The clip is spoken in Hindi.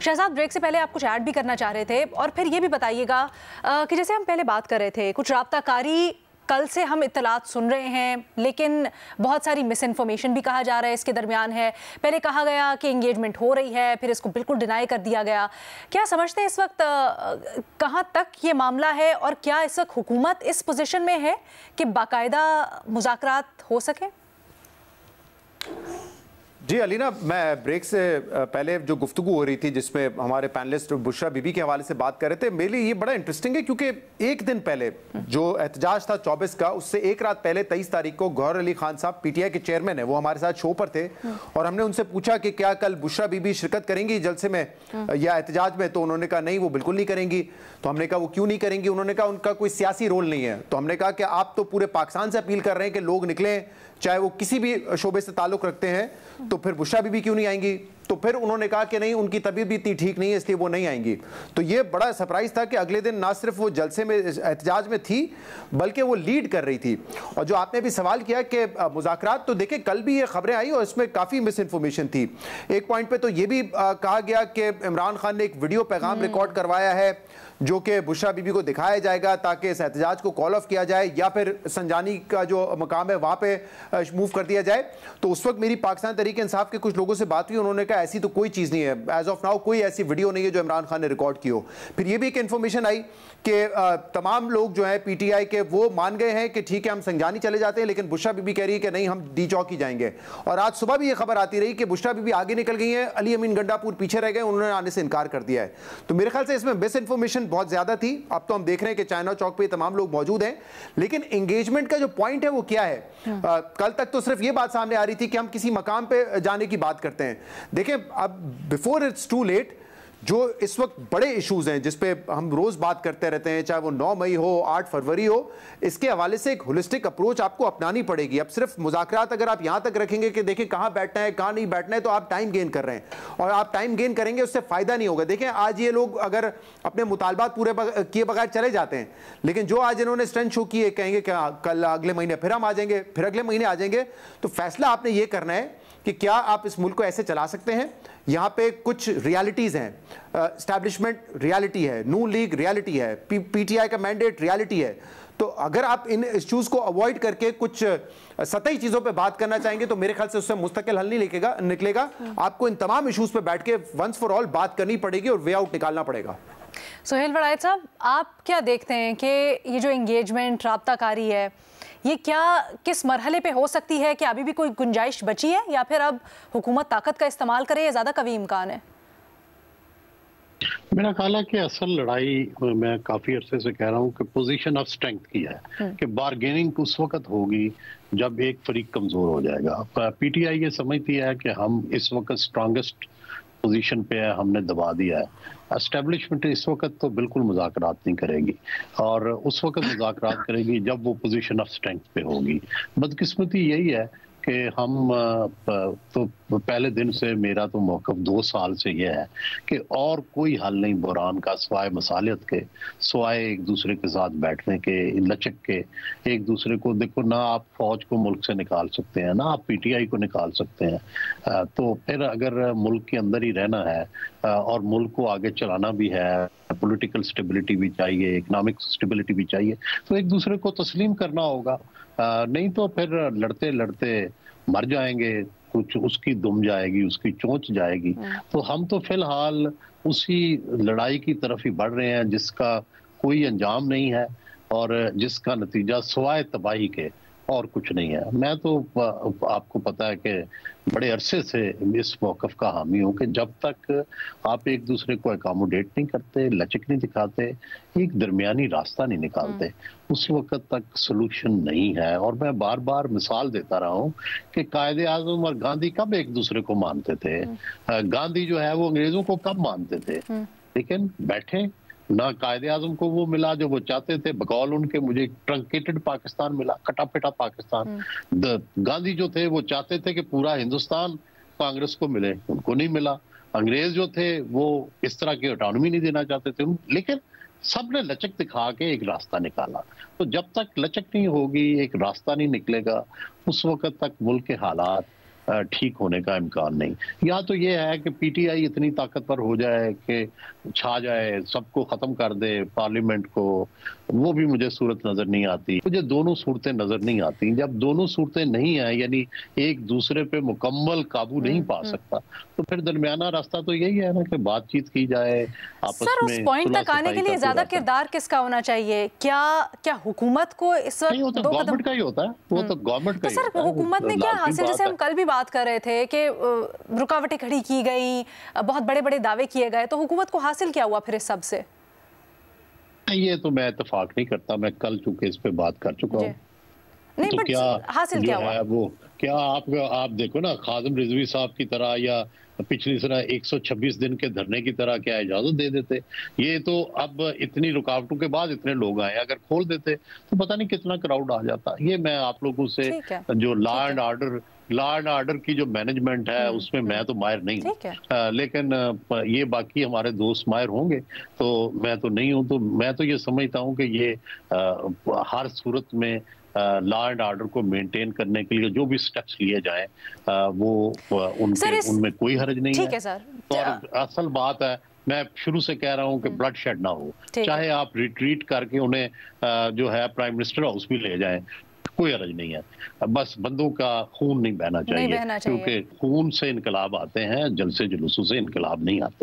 शहजाद, ब्रेक से पहले आप कुछ ऐड भी करना चाह रहे थे और फिर ये भी बताइएगा कि जैसे हम पहले बात कर रहे थे, कुछ राब्ताकारी कल से हम इत्तलात सुन रहे हैं, लेकिन बहुत सारी मिस इन्फॉर्मेशन भी कहा जा रहा है इसके दरमियान है। पहले कहा गया कि एंगेजमेंट हो रही है, फिर इसको बिल्कुल डिनाई कर दिया गया। क्या समझते हैं इस वक्त कहाँ तक ये मामला है और क्या इस वक्त हुकूमत इस पोजीशन में है कि बाकायदा मुज़ाकरात हो सके? जी अलीना, मैं ब्रेक से पहले जो गुफ्तगू हो रही थी जिसमें हमारे पैनलिस्ट बुशरा बीबी के हवाले से बात कर रहे थे, मेरे लिए ये बड़ा इंटरेस्टिंग है क्योंकि एक दिन पहले जो एहतजाज था 24 का, उससे एक रात पहले 23 तारीख को गौहर अली खान साहब पीटीआई के चेयरमैन है, वो हमारे साथ शो पर थे और हमने उनसे पूछा कि क्या कल बुशरा बीबी शिरकत करेंगी जलसे में या एहतजाज में, तो उन्होंने कहा नहीं, वो बिल्कुल नहीं करेंगी। तो हमने कहा वो क्यों नहीं करेंगी? उन्होंने कहा उनका कोई सियासी रोल नहीं है। तो हमने कहा कि आप तो पूरे पाकिस्तान से अपील कर रहे हैं कि लोग निकलें, चाहे वो किसी भी शोबे से ताल्लुक रखते हैं, तो फिर बुशरा बीबी क्यों नहीं आएंगी? तो फिर उन्होंने कहा कि नहीं, उनकी तबीयत भी इतनी ठीक नहीं है इसलिए वो नहीं आएंगी। तो ये बड़ा सरप्राइज था कि अगले दिन ना सिर्फ वो जलसे में एहतजाज में थी बल्कि वो लीड कर रही थी। और जो आपने भी सवाल किया कि मुज़ाकरात, तो देखिए कल भी ये खबरें आई और इसमें काफ़ी मिस इन्फॉर्मेशन थी। एक पॉइंट पे तो ये भी कहा गया कि इमरान खान ने एक वीडियो पैगाम रिकॉर्ड करवाया है जो कि बुशरा बीबी को दिखाया जाएगा ताकि इस एहतजाज को कॉल ऑफ किया जाए या फिर संजानी का जो मकाम है वहाँ पे मूव कर दिया जाए। तो उस वक्त मेरी पाकिस्तान तहरीक इंसाफ के कुछ लोगों से बात हुई, उन्होंने कहा ऐसी तो कोई चीज़ नहीं है, एज ऑफ नाउ कोई ऐसी वीडियो नहीं है जो इमरान खान ने रिकॉर्ड की हो। फिर ये भी एक इन्फॉर्मेशन आई कि तमाम लोग जो है पीटीआई के वो मान गए हैं कि ठीक है हम संजानी चले जाते हैं, लेकिन बुशरा बीबी कह रही है कि नहीं, हम डी चौक ही जाएंगे। और आज सुबह भी ये खबर आती रही कि बुशरा बीबी आगे निकल गई हैं, अली अमीन गंडापुर पीछे रह गए, उन्होंने आने से इनकार कर दिया है। तो मेरे ख्याल से इसमें मिस इन्फॉर्मेशन बहुत ज़्यादा थी। अब तो हम देख रहे हैं कि चाइना चौक पे तमाम लोग मौजूद हैं, लेकिन एंगेजमेंट का जो पॉइंट है वो क्या है? कल तक तो सिर्फ ये बात सामने आ रही थी कि हम किसी मकाम पे जाने की बात करते हैं। देखें, अब बिफोर इट्स टू लेट, जो इस वक्त बड़े इश्यूज हैं जिस पे हम रोज बात करते रहते हैं, चाहे वो 9 मई हो, 8 फरवरी हो, इसके हवाले से एक होलिस्टिक अप्रोच आपको अपनानी पड़ेगी। अब सिर्फ मुज़ाकरात अगर आप यहां तक रखेंगे कि देखिए कहां बैठना है कहां नहीं बैठना है, तो आप टाइम गेन कर रहे हैं और आप टाइम गेन करेंगे, उससे फायदा नहीं होगा। देखें, आज ये लोग अगर अपने मुतालबात पूरे किए बगैर चले जाते हैं, लेकिन जो आज इन्होंने स्ट्रेंथ शो की है, कहेंगे कि कल अगले महीने फिर हम आ जाएंगे, फिर अगले महीने आ जाएंगे, तो फैसला आपने ये करना है कि क्या आप इस मुल्क को ऐसे चला सकते हैं। यहाँ पे कुछ रियलिटीज़ हैं, एस्टैब्लिशमेंट रियलिटी है, नून लीग रियलिटी है, पीटीआई का मैंडेट रियलिटी है। तो अगर आप इन इश्यूज़ को अवॉइड करके कुछ सतही चीज़ों पे बात करना चाहेंगे तो मेरे ख्याल से उससे मुस्तकिल हल नहीं निकलेगा। आपको इन तमाम इश्यूज़ पे बैठ के वंस फॉर ऑल बात करनी पड़ेगी और वे आउट निकालना पड़ेगा। सुहेल वड़ाइच साहब, आप क्या देखते हैं कि ये जो एंगेजमेंट राब्ताकारी है, ये क्या किस मरहले पे हो सकती है? कि अभी भी कोई गुंजाइश बची है या फिर अब हुकूमत ताकत का इस्तेमाल करे, या ज़्यादा कभी इम्कान है? मेरा ख्याल है कि असल लड़ाई मैं काफ़ी अरसे से कह रहा हूँ कि पोजीशन ऑफ स्ट्रेंथ की है कि बारगेनिंग उस वक्त होगी जब एक फरीक कमज़ोर हो जाएगा। पीटीआई ये समझती है कि हम इस वक्त स्ट्रॉन्गेस्ट पोजीशन पे है, हमने दबा दिया है। एस्टेब्लिशमेंट इस वक्त तो बिल्कुल मुज़ाकरात नहीं करेगी और उस वक्त मुज़ाकरात करेगी जब वो पोजीशन ऑफ स्ट्रेंथ पे होगी। बदकिस्मती यही है कि हम तो पहले दिन से मेरा तो मौक़िफ़ 2 साल से यह है कि और कोई हल नहीं बुहरान का सिवाय मसालियत के, सिवाय एक दूसरे के साथ बैठने के, लचक के। एक दूसरे को देखो ना, आप फौज को मुल्क से निकाल सकते हैं ना आप पीटीआई को निकाल सकते हैं। तो फिर अगर मुल्क के अंदर ही रहना है और मुल्क को आगे चलाना भी है, पॉलिटिकल स्टेबिलिटी भी चाहिए, इकोनॉमिक स्टेबिलिटी भी चाहिए, तो एक दूसरे को तस्लीम करना होगा। नहीं तो फिर लड़ते लड़ते मर जाएंगे, कुछ उसकी दुम जाएगी, उसकी चोंच जाएगी। तो हम तो फिलहाल उसी लड़ाई की तरफ ही बढ़ रहे हैं जिसका कोई अंजाम नहीं है और जिसका नतीजा सिवाय तबाही के और कुछ नहीं है। मैं तो आपको पता है कि बड़े अरसे से इस मौक़िफ़ का हामी हूँ कि जब तक आप एक दूसरे को अकोमोडेट नहीं करते, लचक नहीं दिखाते, एक दरमियानी रास्ता नहीं निकालते, उस वक्त तक सलूशन नहीं है। और मैं बार बार मिसाल देता रहा हूँ कि कायदे आज़म और गांधी कब एक दूसरे को मानते थे। गांधी जो है वो अंग्रेज़ों को कब मानते थे, लेकिन बैठे ना कायदे आज़म को वो मिला जो वो चाहते थे, बकौल उनके मुझे ट्रंकेटेड पाकिस्तान मिला, कटा पिटा पाकिस्तान। गांधी जो थे वो चाहते थे कि पूरा हिंदुस्तान कांग्रेस को मिले, उनको नहीं मिला। अंग्रेज जो थे वो इस तरह की ऑटोनॉमी नहीं देना चाहते थे, लेकिन सबने लचक दिखा के एक रास्ता निकाला। तो जब तक लचक नहीं होगी, एक रास्ता नहीं निकलेगा, उस वक्त तक मुल्क के हालात ठीक होने का इम्कान नहीं। या तो ये है कि पीटीआई इतनी ताकतवर हो जाए कि छा जाए, सबको खत्म कर दे, पार्लियामेंट को, वो भी मुझे सूरत नजर नहीं आती। मुझे दोनों सूरतें नजर नहीं आती। जब दोनों सूरतें नहीं है, यानी एक दूसरे पे मुकम्मल काबू नहीं पा सकता, तो फिर दरमियाना रास्ता तो यही है ना कि बातचीत की जाए आपस में। सर, उस पॉइंट तक आने के लिए ज्यादा किरदार किसका होना चाहिए? क्या हुकूमत को इस वक्त तो गवर्नमेंट का ही होता है, वो तो गवर्नमेंट का ही होता है। हुकूमत ने क्या हासिल, जैसे हम कल भी बात कर रहे थे कि रुकावटें खड़ी की गई, बहुत बड़े बड़े दावे किए गए, तो हुकूमत को हासिल क्या हुआ फिर इस सब से? ये तो मैं इत्तेफाक नहीं करता, मैं कल चूंकि इस पे बात कर चुका हूँ। नहीं, तो क्या हासिल क्या हुआ? वो क्या आप देखो ना, खादिम रिजवी साहब की तरह या पिछली तरह 126 दिन के धरने की तरह क्या इजाजत दे देते? ये तो अब इतनी रुकावटों के बाद इतने लोग आए, अगर खोल देते तो पता नहीं कितना क्राउड आ जाता। ये मैं आप लोगों से जो लॉ एंड ऑर्डर की जो मैनेजमेंट है उसमें मैं तो माहिर नहीं हूँ, लेकिन ये बाकी हमारे दोस्त माहिर होंगे, तो मैं तो नहीं हूँ। तो मैं तो ये समझता हूँ कि ये हर सूरत में लॉ एंड ऑर्डर को मेंटेन करने के लिए जो भी स्टेप्स लिए जाएं वो उनमें कोई हर्ज नहीं है। सर, और असल बात है, मैं शुरू से कह रहा हूं कि ब्लड शेड ना हो, चाहे आप रिट्रीट करके उन्हें जो है प्राइम मिनिस्टर हाउस भी ले जाएं, कोई हर्ज नहीं है। बस बंदों का खून नहीं बहना चाहिए, क्योंकि खून से इनकलाब आते हैं, जलसे जुलूसों से इनकलाब नहीं आते।